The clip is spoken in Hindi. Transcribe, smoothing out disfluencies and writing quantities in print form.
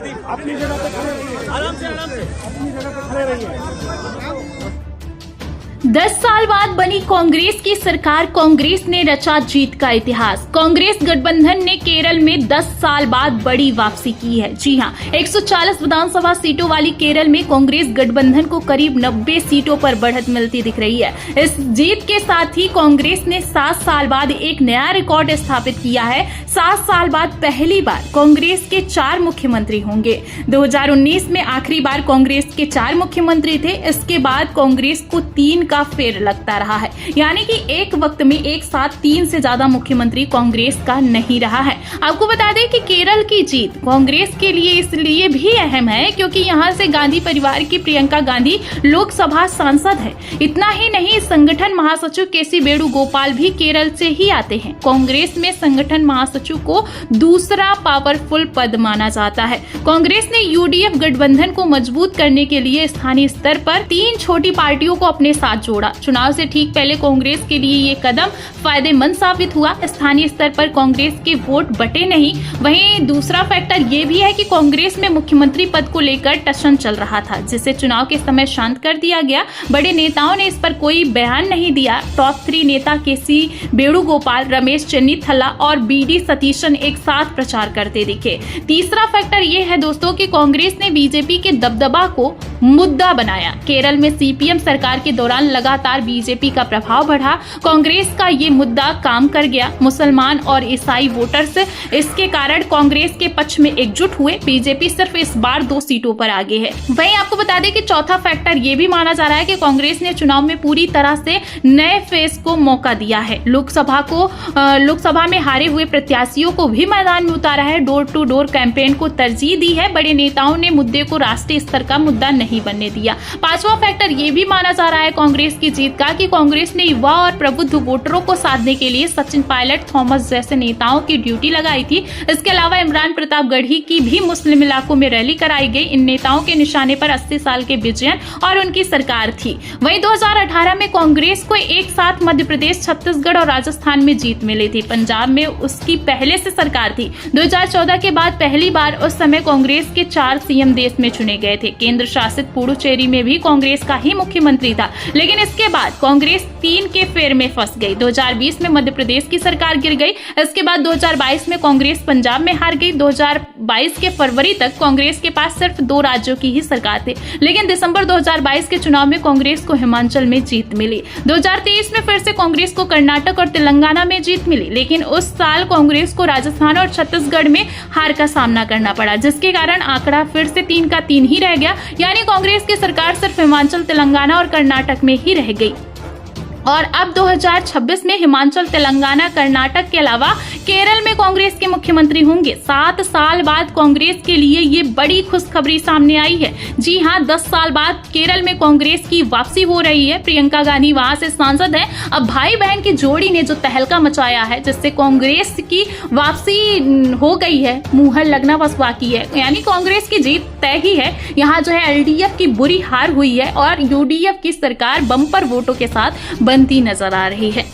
अपनी जगह पे खड़े रहिए, आराम से अपनी जगह पे खड़े रहिए। 10 साल बाद बनी कांग्रेस की सरकार, कांग्रेस ने रचा जीत का इतिहास। कांग्रेस गठबंधन ने केरल में 10 साल बाद बड़ी वापसी की है। जी हां, 140 विधानसभा सीटों वाली केरल में कांग्रेस गठबंधन को करीब 90 सीटों पर बढ़त मिलती दिख रही है। इस जीत के साथ ही कांग्रेस ने 7 साल बाद एक नया रिकॉर्ड स्थापित किया है। 7 साल बाद पहली बार कांग्रेस के 4 मुख्यमंत्री होंगे। 2019 में आखिरी बार कांग्रेस के 4 मुख्यमंत्री थे। इसके बाद कांग्रेस को 3 का फेर लगता रहा है, यानी कि एक वक्त में एक साथ 3 से ज्यादा मुख्यमंत्री कांग्रेस का नहीं रहा है। आपको बता दें कि केरल की जीत कांग्रेस के लिए इसलिए भी अहम है क्योंकि यहां से गांधी परिवार की प्रियंका गांधी लोकसभा सांसद है। इतना ही नहीं, संगठन महासचिव केसी वेणुगोपाल भी केरल से ही आते हैं। कांग्रेस में संगठन महासचिव को दूसरा पावरफुल पद माना जाता है। कांग्रेस ने यूडीएफ गठबंधन को मजबूत करने के लिए स्थानीय स्तर पर 3 छोटी पार्टियों को अपने साथ जोड़ा। चुनाव से ठीक पहले कांग्रेस के लिए ये कदम फायदेमंद साबित हुआ। स्थानीय स्तर पर कांग्रेस के वोट बटे नहीं। वहीं दूसरा फैक्टर ये भी है कि कांग्रेस में मुख्यमंत्री पद को लेकर टशन चल रहा था, जिसे चुनाव के समय शांत कर दिया गया। बड़े नेताओं ने इस पर कोई बयान नहीं दिया। टॉप 3 नेता केसी वेणुगोपाल, रमेश चेन्नीथला और बीडी सतीशन एक साथ प्रचार करते दिखे। तीसरा फैक्टर ये है दोस्तों कि कांग्रेस ने बीजेपी के दबदबा को मुद्दा बनाया। केरल में सीपीएम सरकार के दौरान लगातार बीजेपी का प्रभाव बढ़ा। कांग्रेस का ये मुद्दा काम कर गया। मुसलमान और ईसाई वोटर्स इसके कारण कांग्रेस के पक्ष में एकजुट हुए। बीजेपी सिर्फ इस बार 2 सीटों पर आगे है। वहीं आपको बता दें कि चौथा फैक्टर ये भी माना जा रहा है कि कांग्रेस ने चुनाव में पूरी तरह से नए फेस को मौका दिया है। लोकसभा में हारे हुए प्रत्याशियों को भी मैदान में उतारा है। डोर टू डोर कैंपेन को तरजीह दी है। बड़े नेताओं ने मुद्दे को राष्ट्रीय स्तर का मुद्दा नहीं बनने दिया। 5वां फैक्टर ये भी माना जा रहा है कांग्रेस की जीत का कि कांग्रेस ने युवा और प्रबुद्ध वोटरों को साधने के लिए सचिन पायलट, थॉमस जैसे नेताओं की ड्यूटी लगाई थी। इसके अलावा इमरान प्रतापगढ़ी की भी मुस्लिम इलाकों में रैली कराई गई। इन नेताओं के निशाने पर 80 साल के विजयन और उनकी सरकार थी। वहीं 2018 में कांग्रेस को एक साथ मध्य प्रदेश, छत्तीसगढ़ और राजस्थान में जीत मिली थी। पंजाब में उसकी पहले से सरकार थी। 2014 के बाद पहली बार उस समय कांग्रेस के 4 सीएम देश में चुने गए थे। केंद्र शासित पुडुचेरी में भी कांग्रेस का ही मुख्यमंत्री था, लेकिन इसके बाद कांग्रेस 3 के फेर में फंस गई। 2020 में मध्य प्रदेश की सरकार गिर गई। इसके बाद 2022 में कांग्रेस पंजाब में हार गई। 2022 के फरवरी तक कांग्रेस के पास सिर्फ 2 राज्यों की ही सरकार थी, लेकिन दिसंबर 2022 के चुनाव में कांग्रेस को हिमाचल में जीत मिली। 2023 में फिर से कांग्रेस को कर्नाटक और तेलंगाना में जीत मिली, लेकिन उस साल कांग्रेस को राजस्थान और छत्तीसगढ़ में हार का सामना करना पड़ा, जिसके कारण आंकड़ा फिर से 3 का 3 ही रह गया। यानी कांग्रेस की सरकार सिर्फ हिमाचल, तेलंगाना और कर्नाटक में ही रह गई। और अब 2026 में हिमाचल, तेलंगाना, कर्नाटक के अलावा केरल में कांग्रेस के मुख्यमंत्री होंगे। 7 साल बाद कांग्रेस के लिए ये बड़ी खुशखबरी सामने आई है। जी हां, 10 साल बाद केरल में कांग्रेस की वापसी हो रही है। प्रियंका गांधी वहां से सांसद है। अब भाई बहन की जोड़ी ने जो तहलका मचाया है, जिससे कांग्रेस की वापसी हो गई है, मुहर लगना बस बाकी है। यानी कांग्रेस की जीत तय ही है। यहाँ जो है एलडीएफ की बुरी हार हुई है और यूडीएफ की सरकार बम्पर वोटों के साथ बनती नजर आ रही है।